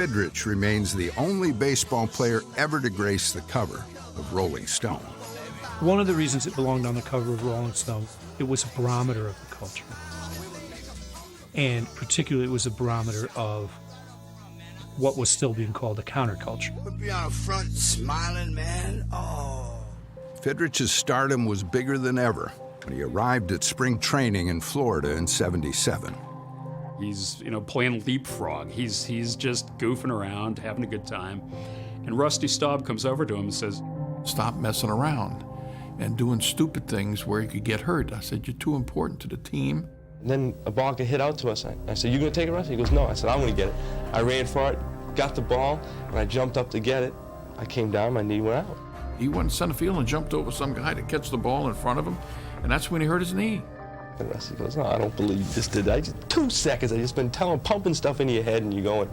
Fidrich remains the only baseball player ever to grace the cover of Rolling Stone. One of the reasons it belonged on the cover of Rolling Stone, it was a barometer of the culture. And particularly it was a barometer of what was still being called a counterculture. Put me on front smiling, man. Oh. Fidrich's stardom was bigger than ever when he arrived at spring training in Florida in '77. He's, playing leapfrog. He's just goofing around, having a good time. And Rusty Staub comes over to him and says, "Stop messing around and doing stupid things where you could get hurt." I said, "You're too important to the team." And then a ball get hit out to us. I said, "You gonna take it, Rusty?" He goes, "No." I said, "I'm gonna get it." I ran for it, got the ball, and I jumped up to get it. I came down, my knee went out. He went center field and jumped over some guy to catch the ball in front of him, and that's when he hurt his knee. And Rusty goes, "No, I don't believe you just did that. 2 seconds, I just been pumping stuff into your head, and you go and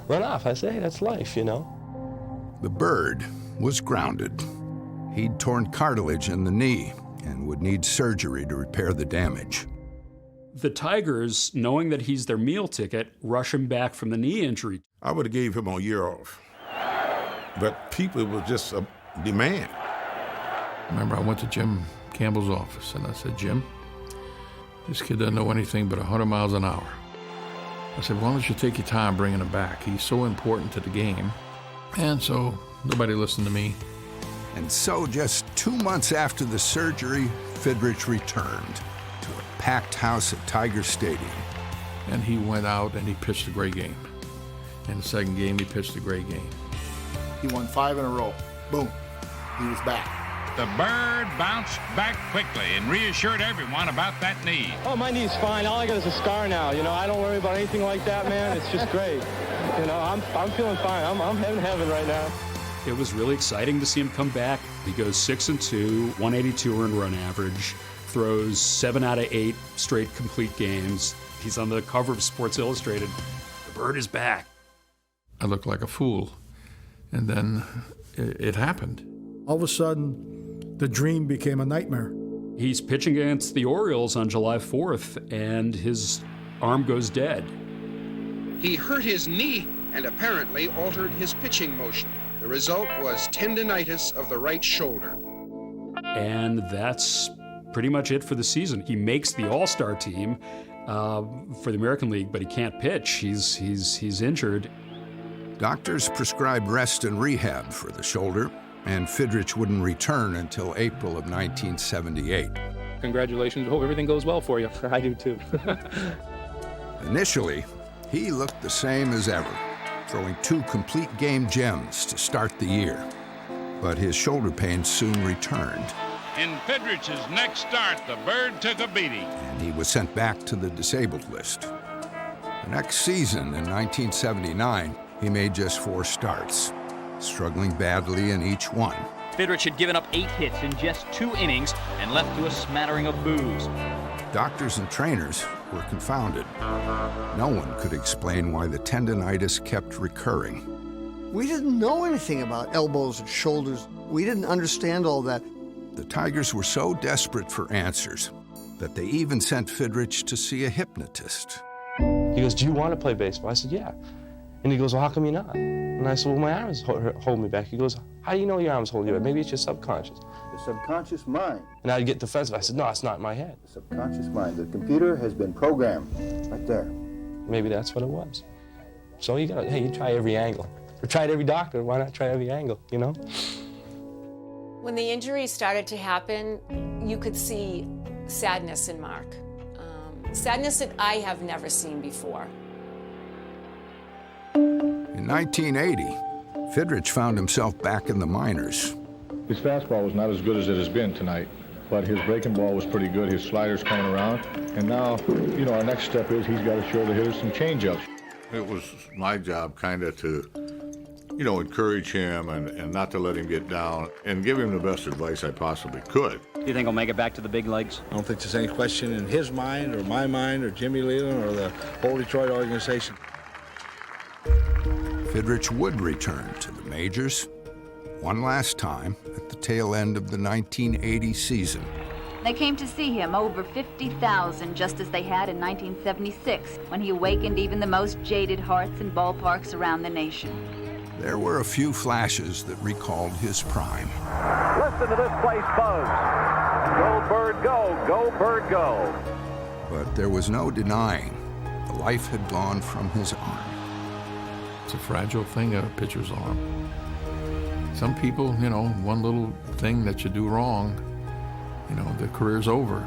run off." I say, "Hey, that's life, The Bird was grounded. He'd torn cartilage in the knee and would need surgery to repair the damage. The Tigers, knowing that he's their meal ticket, rush him back from the knee injury. I would have gave him a year off. But people was just a demand. Remember, I went to Jim Campbell's office, and I said, "Jim, this kid doesn't know anything but 100 miles an hour." I said, "Why don't you take your time bringing him back? He's so important to the game." And so nobody listened to me. And so just 2 months after the surgery, Fidrich returned to a packed house at Tiger Stadium. And he went out and he pitched a great game. In the second game, he pitched a great game. He won 5 in a row. Boom. He was back. The Bird bounced back quickly and reassured everyone about that knee. "Oh, my knee's fine. All I got is a scar now. I don't worry about anything like that, man. It's just great. I'm feeling fine. I'm in heaven right now." It was really exciting to see him come back. He goes 6-2, 182 earned run average, throws 7 out of 8 straight complete games. He's on the cover of Sports Illustrated. The Bird is back. I looked like a fool. And then it happened. All of a sudden, the dream became a nightmare. He's pitching against the Orioles on July 4th, and his arm goes dead. He hurt his knee and apparently altered his pitching motion. The result was tendinitis of the right shoulder. And that's pretty much it for the season. He makes the All-Star team for the American League, but he can't pitch. He's injured. Doctors prescribed rest and rehab for the shoulder, and Fidrich wouldn't return until April of 1978. Congratulations. Hope everything goes well for you. I do too. Initially, he looked the same as ever, throwing 2 complete game gems to start the year. But his shoulder pain soon returned. In Fidrich's next start, the Bird took a beating. And he was sent back to the disabled list. The next season, in 1979, he made just 4 starts, struggling badly in each one. Fidrich had given up 8 hits in just 2 innings and left to a smattering of boos. Doctors and trainers were confounded. No one could explain why the tendinitis kept recurring. We didn't know anything about elbows and shoulders. We didn't understand all that. The Tigers were so desperate for answers that they even sent Fidrich to see a hypnotist. He goes, "Do you want to play baseball?" I said, "Yeah." And he goes, "Well, how come you're not?" And I said, "Well, my arms hold me back." He goes, "How do you know your arms hold you back? Maybe it's your subconscious." The subconscious mind. And I'd get defensive. I said, "No, it's not in my head." The subconscious mind. The computer has been programmed right there. Maybe that's what it was. So you try every angle. Or tried every doctor. Why not try every angle, When the injury started to happen, you could see sadness in Mark. Sadness that I have never seen before. In 1980, Fidrich found himself back in the minors. His fastball was not as good as it has been tonight, but his breaking ball was pretty good. His slider's coming around. And now, our next step is he's got to show the hitters some changeups. It was my job kind of to, encourage him and not to let him get down and give him the best advice I possibly could. Do you think he'll make it back to the big leagues? I don't think there's any question in his mind or my mind or Jimmy Leland or the whole Detroit organization. Fidrich would return to the majors one last time at the tail end of the 1980 season. They came to see him, over 50,000, just as they had in 1976, when he awakened even the most jaded hearts in ballparks around the nation. There were a few flashes that recalled his prime. Listen to this place buzz. Go, Bird, go. Go, Bird, go. But there was no denying the life had gone from his arm. It's a fragile thing, a pitcher's arm. Some people, you know, one little thing that you do wrong, you know, the career's over.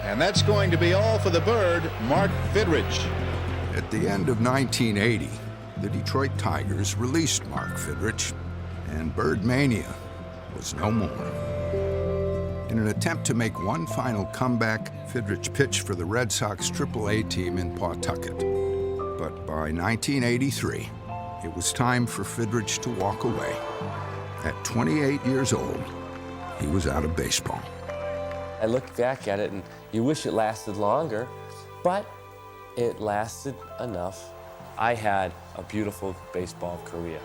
And that's going to be all for the Bird, Mark Fidrych. At the end of 1980, the Detroit Tigers released Mark Fidrych, and Bird Mania was no more. In an attempt to make one final comeback, Fidrych pitched for the Red Sox AAA team in Pawtucket. But by 1983, it was time for Fidrych to walk away. At 28 years old, he was out of baseball. I look back at it and you wish it lasted longer, but it lasted enough. I had a beautiful baseball career.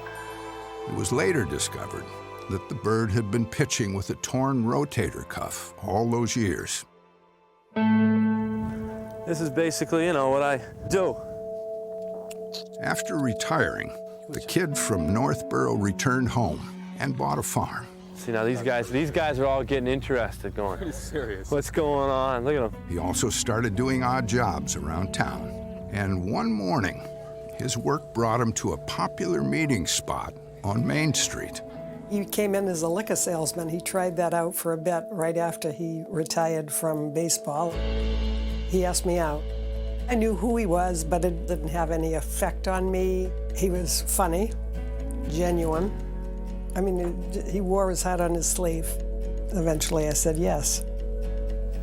It was later discovered that the Bird had been pitching with a torn rotator cuff all those years. This is basically, you know, what I do. After retiring, the kid from Northborough returned home and bought a farm. See, now these guys are all getting interested, going, pretty serious. What's going on? Look at them. He also started doing odd jobs around town. And one morning, his work brought him to a popular meeting spot on Main Street. He came in as a liquor salesman. He tried that out for a bit right after he retired from baseball. He asked me out. I knew who he was, but it didn't have any effect on me. He was funny, genuine. I mean, he wore his heart on his sleeve. Eventually, I said yes.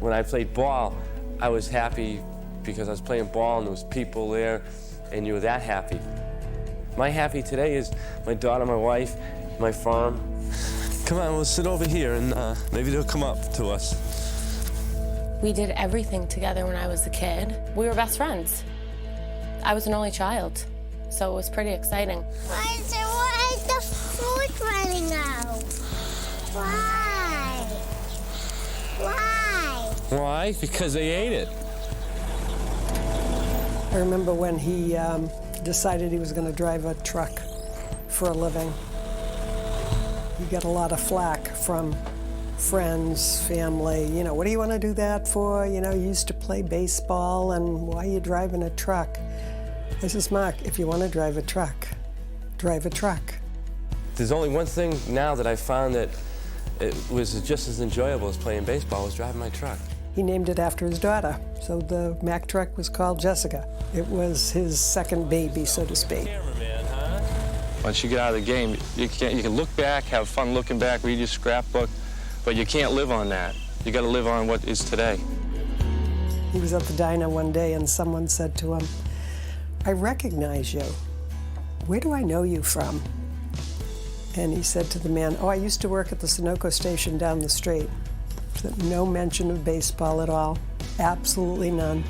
When I played ball, I was happy because I was playing ball and there was people there, and you were that happy. My happy today is my daughter, my wife, my farm. Come on, we'll sit over here and maybe they'll come up to us. We did everything together when I was a kid. We were best friends. I was an only child, so it was pretty exciting. Why is the food running out? Why? Why? Why? Because they ate it. I remember when he decided he was going to drive a truck for a living. He got a lot of flack from friends, family. You know, what do you want to do that for? You know, you used to play baseball, and why are you driving a truck? I says, Mark, if you want to drive a truck, drive a truck. There's only one thing now that I found that it was just as enjoyable as playing baseball, was driving my truck. He named it after his daughter, so the Mack truck was called Jessica. It was his second baby, so to speak. Once you get out of the game, you can look back, have fun looking back, read your scrapbook, but you can't live on that. You got to live on what is today. He was at the diner one day and someone said to him, I recognize you. Where do I know you from? And he said to the man, oh, I used to work at the Sunoco station down the street. No mention of baseball at all, absolutely none.